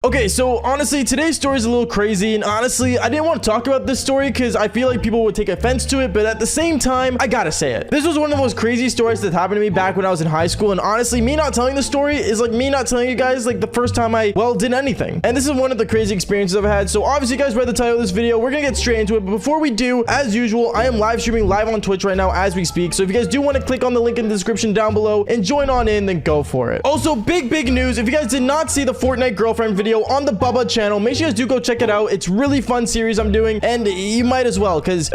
Okay, so honestly, today's story is a little crazy, and honestly, I didn't want to talk about this story because I feel like people would take offense to it, but at the same time, I gotta say it. This was one of the most crazy stories that happened to me back when I was in high school, and honestly, me not telling the story is like me not telling you guys like the first time I, well, did anything. And this is one of the crazy experiences I've had, so obviously you guys read the title of this video. We're gonna get straight into it, but before we do, as usual, I am live streaming live on Twitch right now as we speak, so if you guys do want to click on the link in the description down below and join on in, then go for it. Also, big news, if you guys did not see the Fortnite girlfriend video on the Bubba channel, make sure you guys do go check it out. It's really fun series I'm doing, and you might as well, because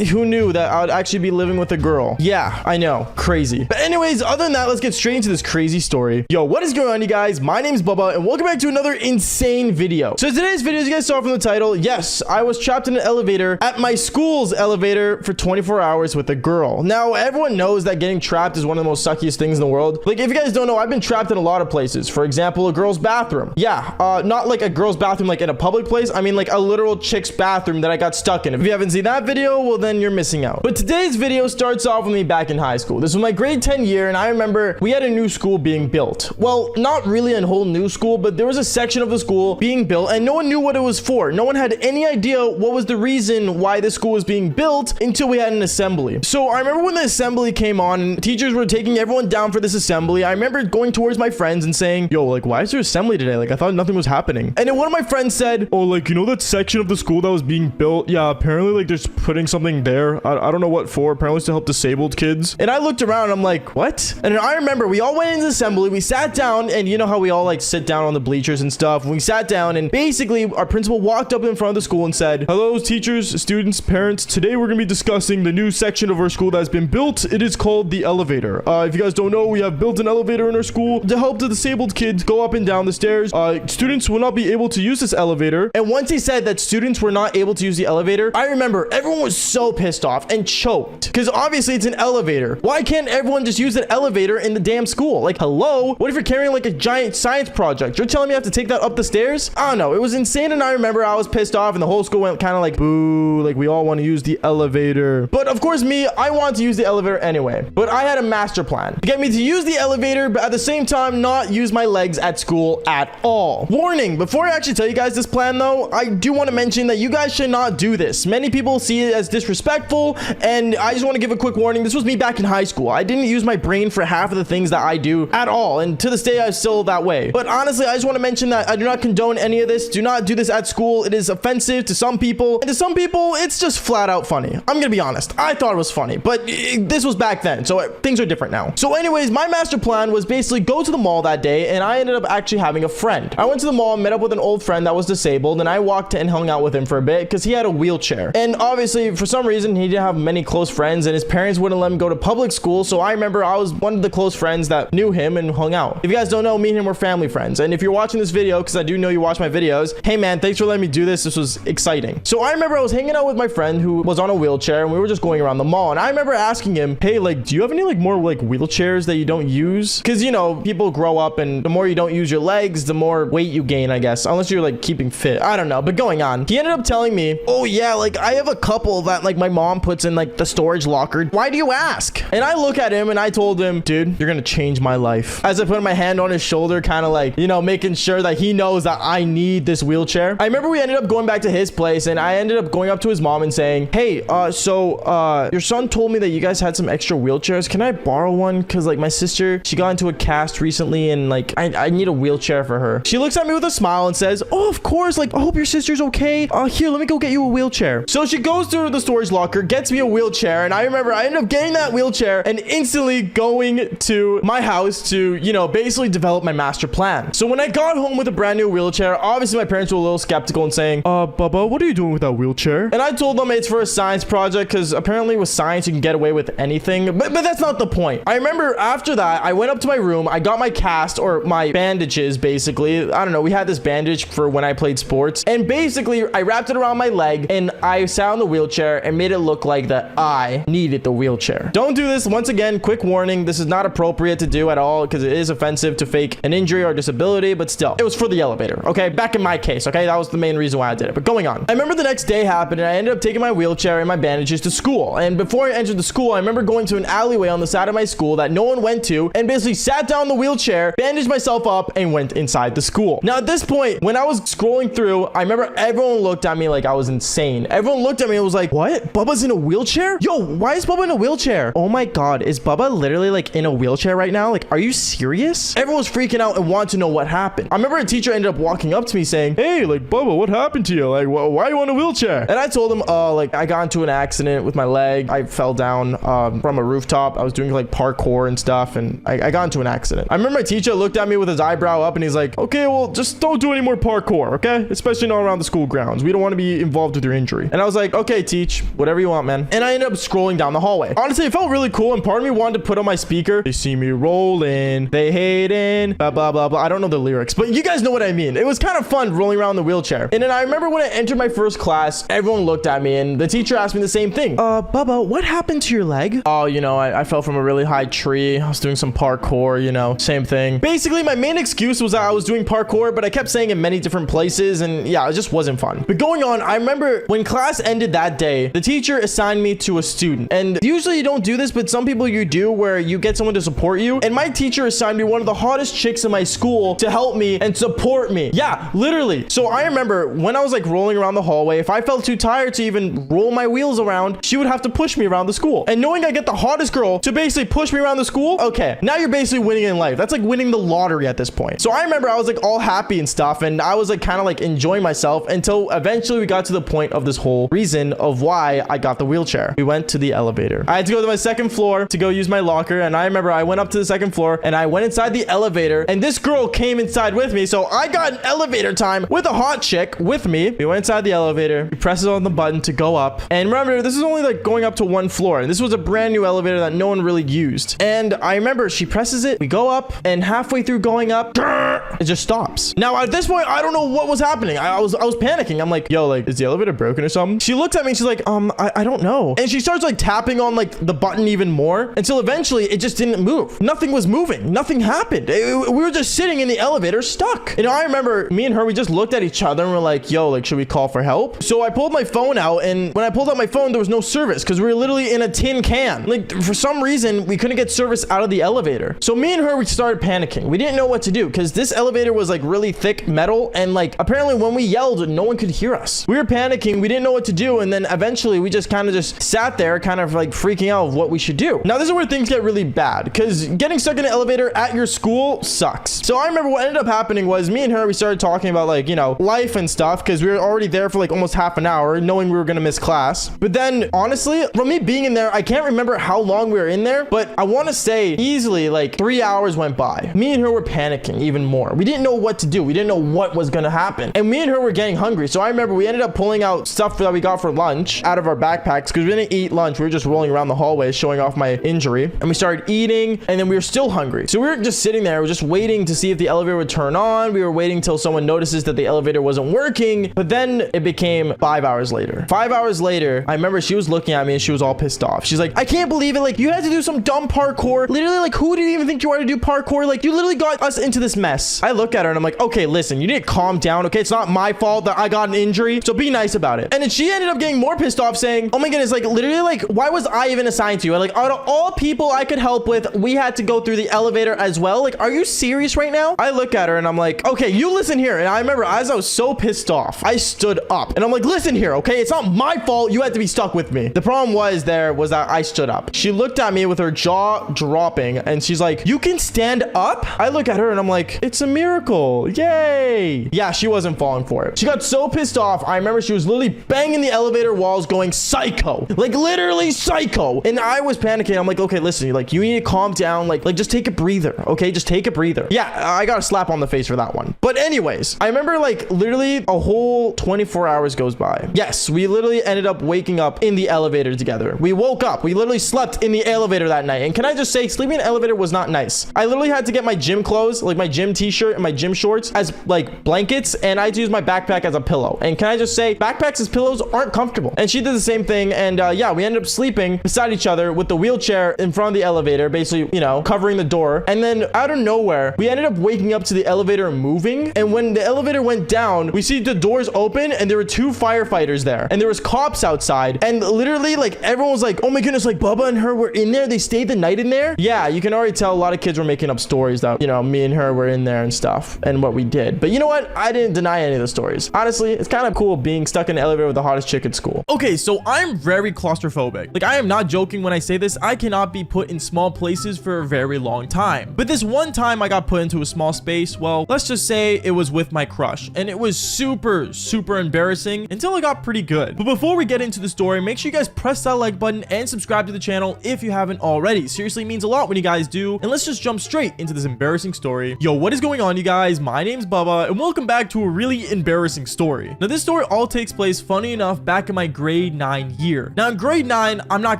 who knew that I would actually be living with a girl? Yeah, I know, crazy. But anyways, other than that, let's get straight into this crazy story. Yo, what is going on, you guys? My name is Bubba, and welcome back to another insane video. So today's video, as you guys saw from the title, yes, I was trapped in an elevator at my school's elevator for 24 hours with a girl. Now, everyone knows that getting trapped is one of the most suckiest things in the world. Like, if you guys don't know, I've been trapped in a lot of places. For example, a girl's bathroom. Yeah, not like a girl's bathroom like in a public place. I mean like a literal chick's bathroom that I got stuck in. If you haven't seen that video, well then you're missing out. But today's video starts off with me back in high school. This was my grade 10 year, and I remember we had a new school being built. Well, not really a whole new school, but there was a section of the school being built and no one knew what it was for. No one had any idea what was the reason why this school was being built until we had an assembly. So I remember when the assembly came on and teachers were taking everyone down for this assembly, I remember going towards my friends and saying, yo, like, why is there assembly today? Like, I thought nothing was happening. And then one of my friends said, oh, like, you know that section of the school that was being built? Yeah, apparently like there's putting something there. I don't know what for. Apparently it's to help disabled kids. And I looked around and I'm like, what? And then I remember we all went into assembly, we sat down, and you know how we all like sit down on the bleachers and stuff. We sat down and basically our principal walked up in front of the school and said, hello teachers, students, parents. Today we're gonna be discussing the new section of our school that's been built. It is called the elevator. If you guys don't know, we have built an elevator in our school to help the disabled kids go up and down the stairs. Students will not be able to use this elevator. And once he said that students were not able to use the elevator, I remember everyone was so pissed off and choked because obviously it's an elevator. Why can't everyone just use an elevator in the damn school? Like, hello? What if you're carrying like a giant science project? You're telling me I have to take that up the stairs? I don't know. It was insane, and I remember I was pissed off and the whole school went kind of like, boo, like we all want to use the elevator. But of course me, I wanted to use the elevator anyway. But I had a master plan to get me to use the elevator, but at the same time not use my legs at school at all. Warning, before I actually tell you guys this plan though, I do want to mention that you guys should not do this. Many people see it as disrespectful, and I just want to give a quick warning. This was me back in high school. I didn't use my brain for half of the things that I do at all, and to this day I'm still that way. But honestly, I just want to mention that I do not condone any of this. Do not do this at school. It is offensive to some people, and to some people it's just flat out funny. I'm gonna be honest, I thought it was funny, but this was back then, so things are different now. So anyways, my master plan was basically go to the mall that day, and I ended up actually having a friend. I went to the mall and met up with an old friend that was disabled, and I walked and hung out with him for a bit because he had a wheelchair. And obviously for some reason he didn't have many close friends, and his parents wouldn't let him go to public school, so I remember I was one of the close friends that knew him and hung out. If you guys don't know, me and him were family friends, and if you're watching this video, because I do know you watch my videos, hey man, thanks for letting me do this. This was exciting. So I remember I was hanging out with my friend who was on a wheelchair, and we were just going around the mall, and I remember asking him, hey, like, do you have any like more like wheelchairs that you don't use? Because you know, people grow up, and the more you don't use your legs, the more weight you gain, I guess, unless you're like keeping fit. I don't know, but going on, he ended up telling me, oh yeah, like I have a couple that like my mom puts in like the storage locker. Why do you ask? And I look at him and I told him, dude, you're gonna change my life. As I put my hand on his shoulder, kind of like, you know, making sure that he knows that I need this wheelchair. I remember we ended up going back to his place, and I ended up going up to his mom and saying, hey, your son told me that you guys had some extra wheelchairs. Can I borrow one? Because like my sister, she got into a cast recently, and like I need a wheelchair for her. She looks at me with a smile and says, oh, of course, like I hope your sister's okay. Here, let me go get you a wheelchair. So she goes to the storage locker, gets me a wheelchair, and I remember I ended up getting that wheelchair and instantly going to my house to, you know, basically develop my master plan. So when I got home with a brand new wheelchair, obviously my parents were a little skeptical and saying, Bubba, what are you doing with that wheelchair? And I told them it's for a science project, because apparently with science you can get away with anything, but that's not the point. I remember after that, I went up to my room, I got my cast, or my bandages basically. I don't know, we had this bandage for when I played sports, and basically I wrapped it around my leg, and I sat on the wheelchair and made it look like that I needed the wheelchair. Don't do this. Once again, quick warning, this is not appropriate to do at all, because it is offensive to fake an injury or disability, but still, it was for the elevator, okay? Back in my case, okay? That was the main reason why I did it. But going on, I remember the next day happened, and I ended up taking my wheelchair and my bandages to school. And before I entered the school, I remember going to an alleyway on the side of my school that no one went to, and basically sat down in the wheelchair, bandaged myself up, and went inside the school. Now at this point, when I was scrolling through, I remember everyone looked at me like I was insane. Everyone looked at me and was like, what? Bubba's in a wheelchair? Yo, why is Bubba in a wheelchair? Oh my God, is Bubba literally like in a wheelchair right now? Like, are you serious? Everyone was freaking out and wanted to know what happened. I remember a teacher ended up walking up to me saying, hey, like, Bubba, what happened to you? Like, why are you on a wheelchair? And I told him, like, I got into an accident with my leg. I fell down from a rooftop. I was doing like parkour and stuff, and I got into an accident. I remember my teacher looked at me with his eyebrow up and he's like, okay, well, just don't do any more parkour, okay? Especially not around the school grounds. We don't want to be involved with your injury. And I was like, okay, teach, whatever you want, man. And I ended up scrolling down the hallway. Honestly, it felt really cool, and part of me wanted to put on my speaker, they see me rolling, they hating, blah, blah, blah, blah. I don't know the lyrics, but you guys know what I mean. It was kind of fun rolling around the wheelchair. And then I remember when I entered my first class, everyone looked at me and the teacher asked me the same thing. Bubba, what happened to your leg? Oh, you know, I fell from a really high tree. I was doing some parkour, you know, same thing. Basically, my main excuse was that I was doing parkour, but I kept saying in many different places, and yeah, it just wasn't fun. But going on, I remember when class ended that day, the teacher assigned me to a student. And usually you don't do this, but some people you do, where you get someone to support you. And my teacher assigned me one of the hottest chicks in my school to help me and support me. Yeah, literally. So I remember when I was like rolling around the hallway, if I felt too tired to even roll my wheels around, she would have to push me around the school. And knowing I get the hottest girl to basically push me around the school, okay, now you're basically winning in life. That's like winning the lottery at this point. So I remember I was like all happy and stuff, and I was like kind of like enjoying myself until eventually we got to the point of this whole reason of why I got the wheelchair. We went to the elevator. I had to go to my second floor to go use my locker, and I remember I went up to the second floor and I went inside the elevator, and this girl came inside with me, so I got an elevator time with a hot chick with me. We went inside the elevator. We presses on the button to go up, and remember, this is only like going up to one floor, and this was a brand new elevator that no one really used. And I remember she presses it, we go up, and halfway through going up, it just stops. Now at this point, I don't know what was happening. I was panicking. I'm like, yo, like, is the elevator broken or something? She looked at me and she's like, I don't know. And she starts like tapping on like the button even more until eventually it just didn't move. Nothing was moving. Nothing happened. We were just sitting in the elevator stuck. You know, I remember me and her, we just looked at each other and we're like, yo, like, should we call for help? So I pulled my phone out, and when I pulled out my phone, there was no service because we were literally in a tin can. Like, for some reason, we couldn't get service out of the elevator. So me and her, we started panicking. We didn't know what to do because this elevator was like really thick metal, and like apparently when we yelled, no one could hear us. We were panicking. We didn't know what to do, and then eventually we just kind of just sat there kind of like freaking out of what we should do. Now this is where things get really bad because getting stuck in an elevator at your school sucks. So I remember what ended up happening was me and her, we started talking about like, you know, life and stuff because we were already there for like almost half an hour knowing we were going to miss class. But then honestly, from me being in there, I can't remember how long we were in there, but I want to say easily like 3 hours went by. Me and her were panicking even more. We didn't know what to do. We didn't know what was going to happen. And me and her were getting hungry. So I remember we ended up pulling out stuff that we got for lunch out of our backpacks because we didn't eat lunch. We were just rolling around the hallway showing off my injury. And we started eating, and then we were still hungry. So we were just sitting there. We were just waiting to see if the elevator would turn on. We were waiting till someone notices that the elevator wasn't working. But then it became 5 hours later. 5 hours later, I remember she was looking at me and she was all pissed off. She's like, I can't believe it. Like, you had to do some dumb parkour. Literally, like, who did you even think you were to do parkour? Like, you literally got us into this mess. I look at her and I'm like, okay, listen, you need to calm down. Okay, it's not my fault that I got an injury, so be nice about it. And then she ended up getting more pissed off saying, oh my goodness, like, literally, like, why was I even assigned to you? Like, out of all people I could help with, we had to go through the elevator as well. Like, are you serious right now? I look at her and I'm like, okay, you listen here. And I remember as I was so pissed off, I stood up and I'm like, listen here, okay, it's not my fault you had to be stuck with me. The problem was that I stood up. She looked at me with her jaw dropping and she's like, you can stand up? I look at her and I'm like, it's a miracle. Yay. Yeah, she wasn't falling for it. She got so pissed off. I remember she was literally banging the elevator walls going psycho. Like, literally psycho. And I was panicking. I'm like, okay, listen, like, you need to calm down. Like just take a breather. Okay, just take a breather. Yeah, I got a slap on the face for that one. But anyways, I remember like literally a whole 24 hours goes by. Yes, we literally ended up waking up in the elevator together. We woke up. We literally slept in the elevator that night. And can I just say, sleeping in an elevator was not nice. I literally had to get my gym clothes, like my gym t-shirt and my gym shorts as like blankets, and I had to use my backpack as a pillow. And can I just say, backpacks as pillows aren't comfortable. And she did the same thing. And yeah, we ended up sleeping beside each other with the wheelchair in front of the elevator, basically, you know, covering the door. And then out of nowhere, we ended up waking up to the elevator moving. And when the elevator went down, we see the doors open and there were 2 firefighters there. And there was cops outside. And literally, like, everyone was like, oh my goodness, like Bubba and her were in there. They stayed the night in there. Yeah, you can already tell a lot of kids were making up stories that, you know, me and her were in there and stuff. And what we did. But you know what? I didn't deny any of the stories. Honestly, it's kind of cool being stuck in an elevator with the hottest chick at school. Okay, so I'm very claustrophobic. Like, I am not joking when I say this. I cannot be put in small places for a very long time. But this one time I got put into a small space, well, let's just say it was with my crush. And it was super embarrassing until it got pretty good. But before we get into the story, make sure you guys press that like button and subscribe to the channel if you haven't already. Seriously, it means a lot when you guys do. And let's just jump straight into this embarrassing story. Yo, what is going on, you guys? My name's Bubba, and welcome back to a really embarrassing story. Now, this story all takes place, funny enough, back in my grade 9 year. Now, in grade 9, I'm not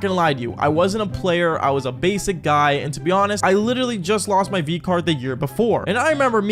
gonna lie to you, I wasn't a player, I was a basic guy, and to be honest, I literally just lost my V card the year before. And I remember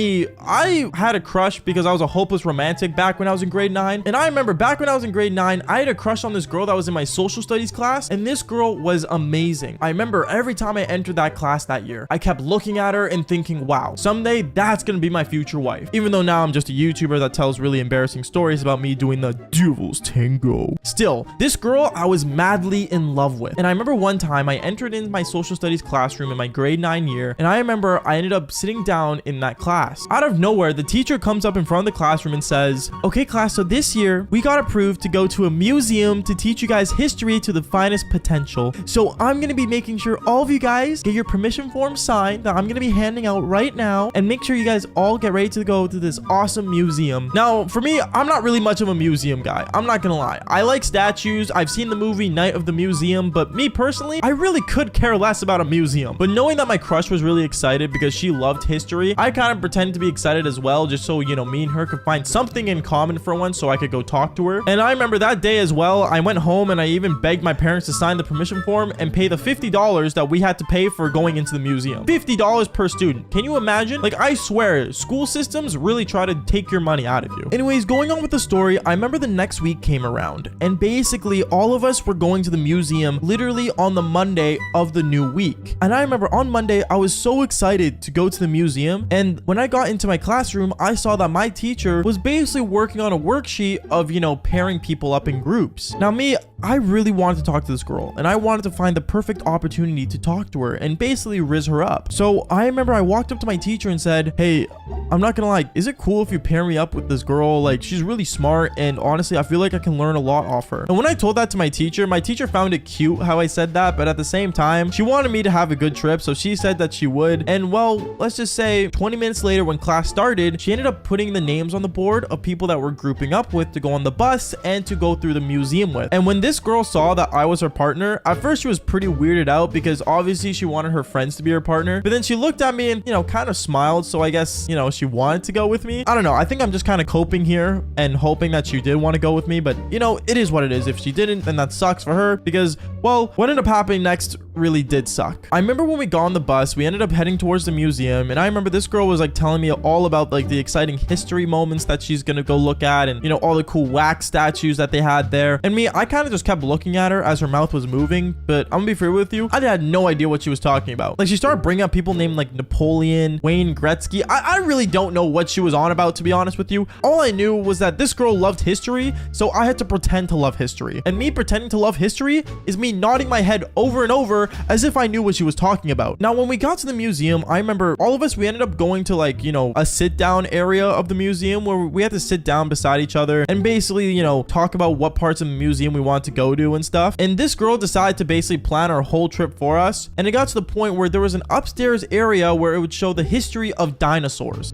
I had a crush because I was a hopeless romantic back when I was in grade 9. And I remember back when I was in grade 9, I had a crush on this girl that was in my social studies class, and this girl was amazing. I remember every time I entered that class that year, I kept looking at her and thinking, wow, someday that's gonna be my future wife. Even though now I'm just a YouTuber that tells really embarrassing stories about me doing the devil's tango. Still, this girl I was madly in love with. And I remember one time I entered in my social studies classroom in my grade 9 year, and I remember I ended up sitting down in that class. Out of nowhere, the teacher comes up in front of the classroom and says, okay class, so this year we got approved to go to a museum to teach you guys history to the finest potential. So I'm gonna be making sure all of you guys get your permission form signed that I'm gonna be handing out right now, and make sure you guys all get ready to go to this awesome museum. Now, for me, I'm not really much of a museum guy. I'm not gonna lie. I like statues. I've seen the movie Night of the Museum, but me personally, I really could care less about a museum. But knowing that my crush was really excited because she loved history, I kind of pretended to be excited as well, just so, you know, me and her could find something in common for once so I could go talk to her. And I remember that day as well, I went home and I even begged my parents to sign the permission form and pay the $50 that we had to pay for going into the museum. $50 per student. Can you imagine? Like, I swear, school systems really try to take your money out of you. Anyways, going on with the story, I remember the next week came around, and basically all of us were going to the museum literally on the Monday of the new week. And I remember on Monday, I was so excited to go to the museum, and when I got into my classroom, I saw that my teacher was basically working on a worksheet of, you know, pairing people up in groups. Now me, I really wanted to talk to this girl, and I wanted to find the perfect opportunity to talk to her and basically rizz her up. So I remember I walked up to my teacher and said, hey, I'm not gonna lie, is it cool if you pair me up with this girl? Like, she's really smart, and honestly, I feel like I can learn a lot off her. And when I told that to my teacher found it cute how I said that, but at the same time, she wanted me to have a good trip, so she said that she would. And well, let's just say 20 minutes later when class started, she ended up putting the names on the board of people that we're grouping up with to go on the bus and to go through the museum with. And when this girl saw that I was her partner, at first she was pretty weirded out because obviously she wanted her friends to be her partner, but then she looked at me and, you know, kind of smiled, so I guess, you know, she wanted to go with me. I don't know, I think I'm just kind of coping here and hoping that she did want to go with me, but you know, it is what it is. If she didn't, then that sucks for her, because, well, what ended up happening next really did suck. I remember when we got on the bus, we ended up heading towards the museum, and I remember this girl was like telling me all about like the exciting history moments that she's gonna go look at, and you know, all the cool wax statues that they had there. And me, I kind of just kept looking at her as her mouth was moving, but I'm gonna be fair with you, I had no idea what she was talking about. Like, she started bringing up people named like Napoleon, Wayne Gretzky. I really don't know what she was on about, to be honest with you. All I knew was that this girl loved history, so I had to pretend to love history. And me pretending to love history is me nodding my head over and over as if I knew what she was talking about. Now, when we got to the museum, I remember all of us, we ended up going to like, you know, a sit down area of the museum where we had to sit down beside each other and basically, you know, talk about what parts of the museum we want to go to and stuff. And this girl decided to basically plan our whole trip for us. And it got to the point where there was an upstairs area where it would show the history of dinosaurs.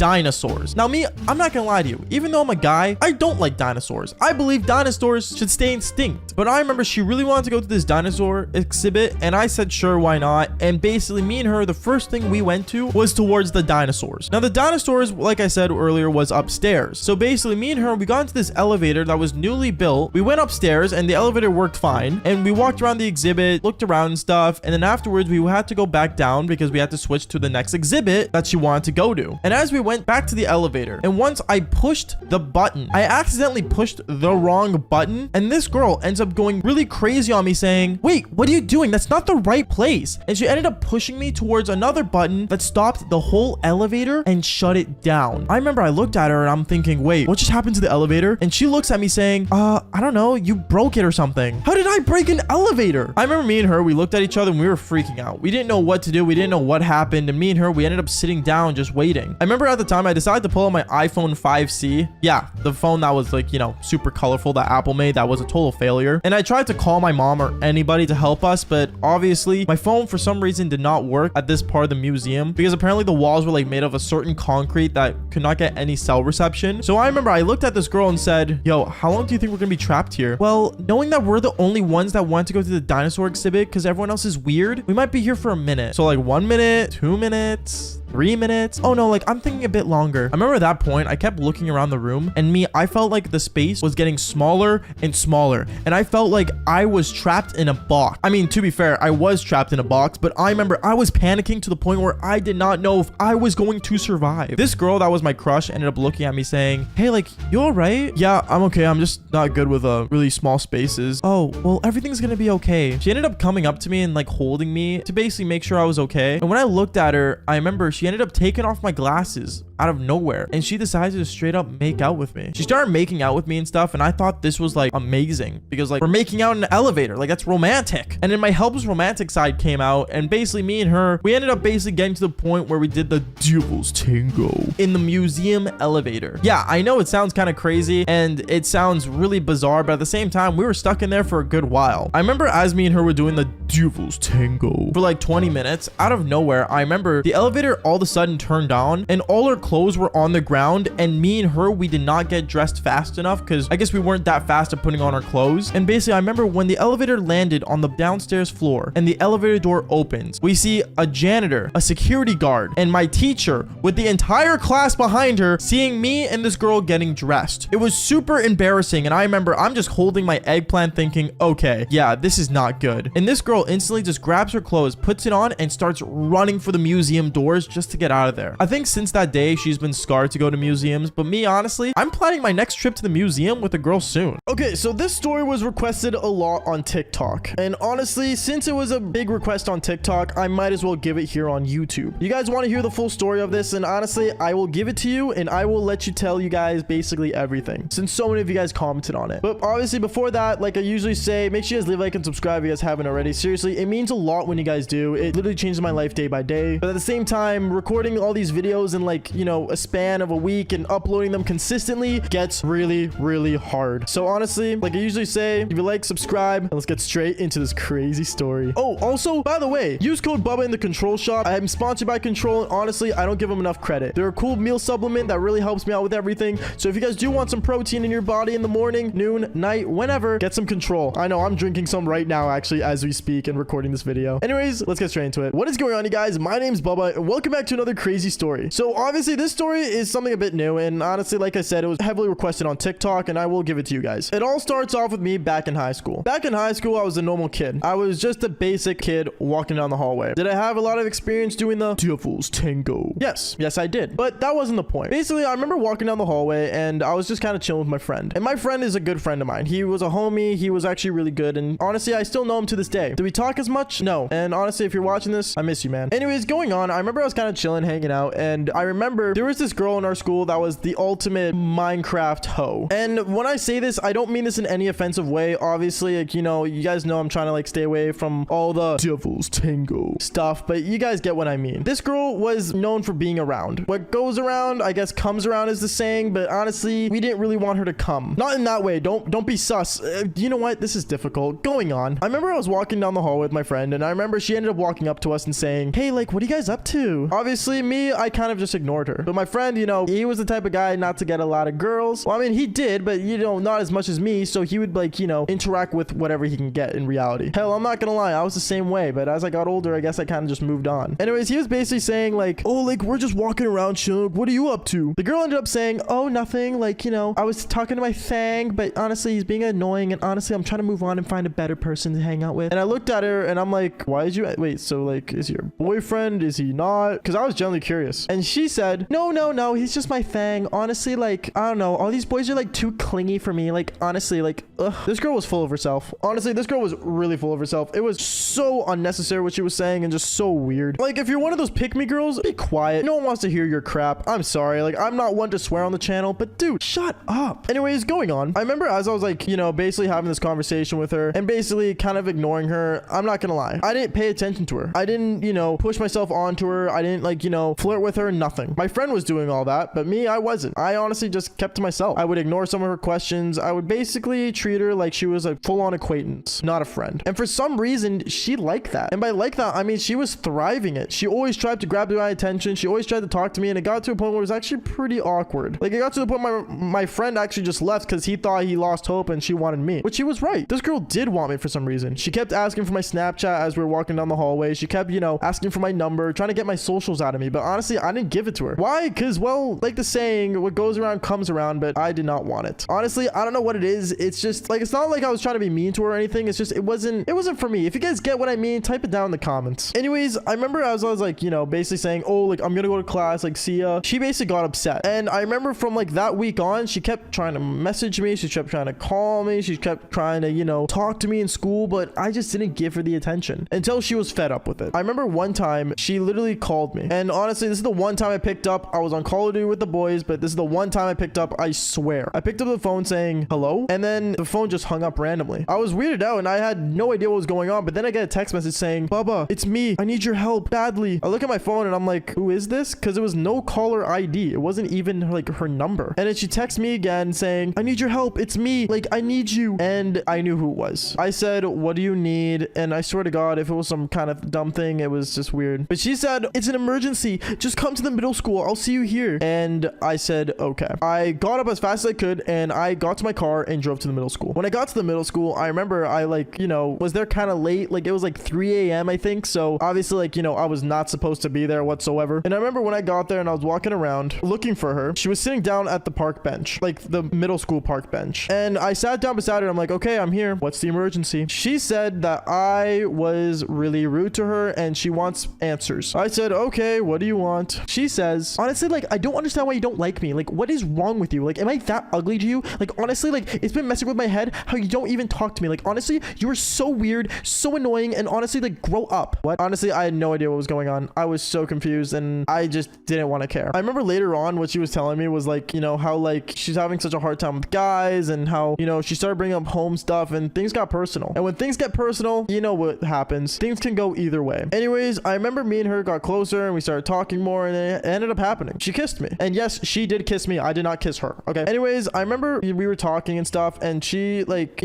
Now me, I'm not gonna lie to you, even though I'm a guy, I don't like dinosaurs. I believe dinosaurs should stay extinct. But I remember she really wanted to go to this dinosaur exhibit, and I said sure, why not? And basically me and her, the first thing we went to was towards the dinosaurs. Now the dinosaurs, like I said earlier, was upstairs. So basically me and her, we got into this elevator that was newly built. We went upstairs and the elevator worked fine, and we walked around the exhibit, looked around and stuff, and then afterwards we had to go back down because we had to switch to the next exhibit that she wanted to go to. And as we went back to the elevator, and once I pushed the button, I accidentally pushed the wrong button, and this girl ends up going really crazy on me saying, wait, what are you doing? That's not the right place. And she ended up pushing me towards another button that stopped the whole elevator and shut it down. I remember I looked at her and I'm thinking, wait, what just happened to the elevator? And she looks at me saying, I don't know, you broke it or something. How did I break an elevator? I remember me and her, we looked at each other and we were freaking out. We didn't know what to do. We didn't know what happened. And me and her, we ended up sitting down just waiting. I remember at the time, I decided to pull out my iPhone 5C. Yeah, the phone that was like, you know, super colorful that Apple made that was a total failure. And I tried to call my mom or anybody to help us, but obviously my phone for some reason did not work at this part of the museum because apparently the walls were like made of a certain concrete that could not get any cell reception. So I remember I looked at this girl and said, yo, how long do you think we're gonna be trapped here? Well, knowing that we're the only ones that want to go to the dinosaur exhibit because everyone else is weird, we might be here for a minute. So like 1 minute, 2 minutes, 3 minutes. Oh no, like I'm thinking a bit longer. I remember at that point, I kept looking around the room and I felt like the space was getting smaller and smaller. And I felt like I was trapped in a box. I mean, to be fair, I was trapped in a box, but I remember I was panicking to the point where I did not know if I was going to survive. This girl that was my crush ended up looking at me saying, hey, like, you all right? Yeah, I'm okay. I'm just not good with really small spaces. Oh, well, everything's gonna be okay. She ended up coming up to me and like holding me to basically make sure I was okay. And when I looked at her, I remember she ended up taking off my glasses out of nowhere and she decided to straight up make out with me. She started making out with me and stuff, and I thought this was like amazing because like we're making out in an elevator, like that's romantic. And then my helpless romantic side came out, and basically me and her, we ended up basically getting to the point where we did the devil's tango in the museum elevator. Yeah, I know it sounds kind of crazy and it sounds really bizarre, but at the same time we were stuck in there for a good while. I remember as me and her were doing the devil's tango for like 20 minutes, out of nowhere I remember the elevator all of a sudden turned on and all our clothes were on the ground, and me and her, we did not get dressed fast enough because I guess we weren't that fast at putting on our clothes. And basically I remember when the elevator landed on the downstairs floor and the elevator door opens, we see a janitor, a security guard, and my teacher with the entire class behind her seeing me and this girl getting dressed. It was super embarrassing, and I remember I'm just holding my eggplant thinking, okay, yeah, this is not good. And this girl instantly just grabs her clothes, puts it on, and starts running for the museum doors just to get out of there. I think since that day she's been scarred to go to museums, but me, honestly, I'm planning my next trip to the museum with a girl soon. Okay, so this story was requested a lot on TikTok, and honestly, since it was a big request on TikTok, I might as well give it here on YouTube. You guys want to hear the full story of this, and honestly, I will give it to you, and I will let you tell you guys basically everything, since so many of you guys commented on it. But obviously, before that, like I usually say, make sure you guys leave a like and subscribe if you guys haven't already. Seriously, it means a lot when you guys do. It literally changes my life day by day. But at the same time, recording all these videos in like, you know, a span of a week and uploading them consistently gets really, really hard. So honestly, like I usually say, if you like, subscribe, and let's get straight into this crazy story. Oh, also, by the way, use code Bubba in the Control Shop. I am sponsored by Control, and honestly, I don't give them enough credit. They're a cool meal supplement that really helps me out with everything. So if you guys do want some protein in your body in the morning, noon, night, whenever, get some Control. I know I'm drinking some right now, actually, as we speak and recording this video. Anyways, let's get straight into it. What is going on, you guys? My name's Bubba, and welcome back to another crazy story. So obviously, this story is something a bit new, and honestly, like I said, it was heavily requested on TikTok, and I will give it to you guys. It all starts off with me back in high school. Back in high school, I was a normal kid. I was just a basic kid walking down the hallway. Did I have a lot of experience doing the devil's tango? Yes, I did. But that wasn't the point. Basically, I remember walking down the hallway, and I was just kind of chilling with my friend. And my friend is a good friend of mine. He was a homie. He was actually really good, and honestly, I still know him to this day. Do we talk as much? No. And honestly, if you're watching this, I miss you, man. Anyways, going on, I remember I was kind of chilling, hanging out, and I remember there was this girl in our school that was the ultimate Minecraft hoe. And when I say this, I don't mean this in any offensive way. Obviously, like, you know, you guys know I'm trying to like stay away from all the devil's tango stuff, but you guys get what I mean. This girl was known for being around. What goes around, I guess, comes around is the saying, but honestly, we didn't really want her to come. Not in that way. Don't be sus. You know what? This is difficult. Going on. I remember I was walking down the hall with my friend, and I remember she ended up walking up to us and saying, hey, like, what are you guys up to? Obviously, me, I kind of just ignored her. But my friend, you know, he was the type of guy not to get a lot of girls. Well, I mean, he did, but, you know, not as much as me, so he would, like, you know, interact with whatever he can get in reality. Hell, I'm not gonna lie, I was the same way, but as I got older, I guess I kind of just moved on. Anyways, he was basically saying, like, oh, like, we're just walking around chilling. What are you up to? The girl ended up saying, oh, nothing. Like, you know, I was talking to my fang, but honestly, he's being annoying, and honestly, I'm trying to move on and find a better person to hang out with. And I looked at her, and I'm like, why did you... Wait, so, like, is he your boyfriend? Is he not? Because I was genuinely curious. And she said, no, he's just my fang. Honestly, like, I don't know. All these boys are, like, too clingy for me. Like, honestly, like, ugh. This girl was full of herself. Honestly, this girl was really full of herself. It was so unnecessary what she was saying and just so weird. Like, if you're one of those pick-me girls, be quiet. No one wants to hear your crap. I'm sorry. Like, I'm not one to swear on the channel, but dude, shut up. Anyways, going on. I remember as I was, like, you know, basically having this conversation with her and basically kind of ignoring her, I'm not gonna lie, I didn't pay attention to her. I didn't, you know, push myself onto her. I didn't like, flirt with her, nothing. My friend was doing all that, but me, I wasn't. I honestly just kept to myself. I would ignore some of her questions. I would basically treat her like she was a full-on acquaintance, not a friend. And for some reason, she liked that. And by like that, I mean, she was thriving it. She always tried to grab my attention. She always tried to talk to me, and it got to a point where it was actually pretty awkward. Like, it got to the point my friend actually just left because he thought he lost hope and she wanted me, which he was right. This girl did want me for some reason. She kept asking for my Snapchat as we were walking down the hallway. She kept, asking for my number, trying to get my socials out of me. But honestly, I didn't give it to her. Why? Because, well, like the saying, what goes around comes around, but I did not want it. Honestly, I don't know what it is. It's just like, it's not like I was trying to be mean to her or anything. It's just, it wasn't for me. If you guys get what I mean, type it down in the comments. Anyways, I remember I was like, basically saying, oh, like, I'm gonna go to class, like, see ya. She basically got upset. And I remember from like that week on, she kept trying to message me. She kept trying to call me. She kept trying to, talk to me in school, but I just didn't give her the attention until she was fed up with it. I remember one time she literally called me. And honestly, this is the one time I picked up. I was on Call of Duty with the boys, but this is the one time I picked up. I swear. I picked up the phone saying, hello? And then the phone just hung up randomly. I was weirded out and I had no idea what was going on, but then I get a text message saying, Bubba, it's me. I need your help badly. I look at my phone and I'm like, who is this? Because it was no caller ID. It wasn't even like her number. And then she texts me again saying, I need your help. It's me. Like, I need you. And I knew who it was. I said, what do you need? And I swear to God, if it was some kind of dumb thing, it was just weird. But she said, it's an emergency. Just come to the middle school. I'll see you here. And I said, okay. I got up as fast as I could and I got to my car and drove to the middle school. When I got to the middle school, I remember I was there kind of late. Like, it was like 3 a.m. I think. So obviously, like, I was not supposed to be there whatsoever. And I remember when I got there and I was walking around looking for her, she was sitting down at the park bench, like the middle school park bench. And I sat down beside her. I'm like, okay, I'm here. What's the emergency? She said that I was really rude to her and she wants answers. I said, okay, what do you want? She says, honestly, like, I don't understand why you don't like me. Like, what is wrong with you? Like, am I that ugly to you? Like, honestly, like, it's been messing with my head how you don't even talk to me. Like, honestly, you are so weird, so annoying, and honestly, like, grow up. What? Honestly, I had no idea what was going on. I was so confused and I just didn't want to care. I remember later on what she was telling me was like, how like she's having such a hard time with guys and how, she started bringing up home stuff and things got personal. And when things get personal, you know what happens. Things can go either way. Anyways, I remember me and her got closer and we started talking more and it ended up happening. She kissed me. And yes, she did kiss me. I did not kiss her. Okay. Anyways, I remember we were talking and stuff and she like,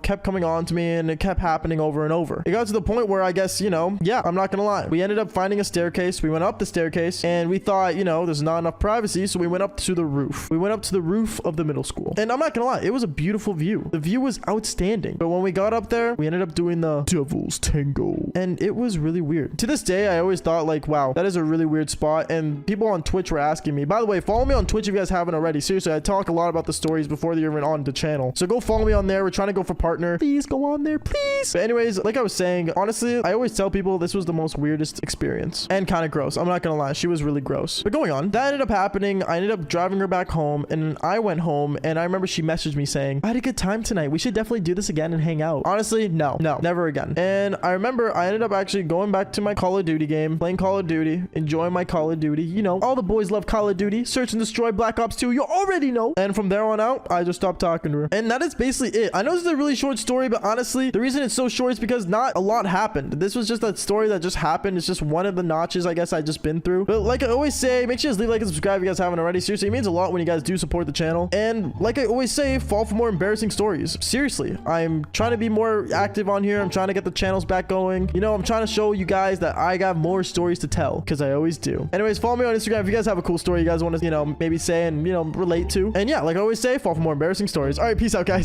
kept coming on to me and it kept happening over and over. It got to the point where I guess, yeah, I'm not gonna lie. We ended up finding a staircase. We went up the staircase and we thought, there's not enough privacy. So we went up to the roof. We went up to the roof of the middle school. And I'm not gonna lie, it was a beautiful view. The view was outstanding. But when we got up there, we ended up doing the devil's tango. And it was really weird. To this day, I always thought like, wow, that is a really weird spot. And people on Twitch were asking me, by the way, follow me on Twitch if you guys haven't already. Seriously, I talk a lot about the stories before they're even on the channel. So go follow me on there. We're trying to go for partner. Please go on there, please. But anyways, like I was saying, honestly, I always tell people this was the most weirdest experience and kind of gross. I'm not gonna lie. She was really gross. But going on, that ended up happening. I ended up driving her back home and I went home and I remember she messaged me saying, I had a good time tonight. We should definitely do this again and hang out. Honestly, no, never again. And I remember I ended up actually going back to my Call of Duty game, playing Call of Duty, enjoying my Call of Duty. All the boys love Call of Duty. Search and destroy Black Ops 2. You already know. And from there on out, I just stopped talking to her. And that is basically it. I know this is a really short story, but honestly, the reason it's so short is because not a lot happened. This was just a story that just happened. It's just one of the notches I guess I just been through. But like I always say, make sure you guys leave a like and subscribe if you guys haven't already. Seriously, it means a lot when you guys do support the channel. And like I always say, fall for more embarrassing stories. Seriously, I'm trying to be more active on here. I'm trying to get the channels back going. I'm trying to show you guys that I got more stories to tell because I always do. Anyways, follow me on Instagram if you guys have a cool story you guys want to, maybe say and, relate to. And yeah, like I always say, fall for more embarrassing stories. All right, peace out, guys.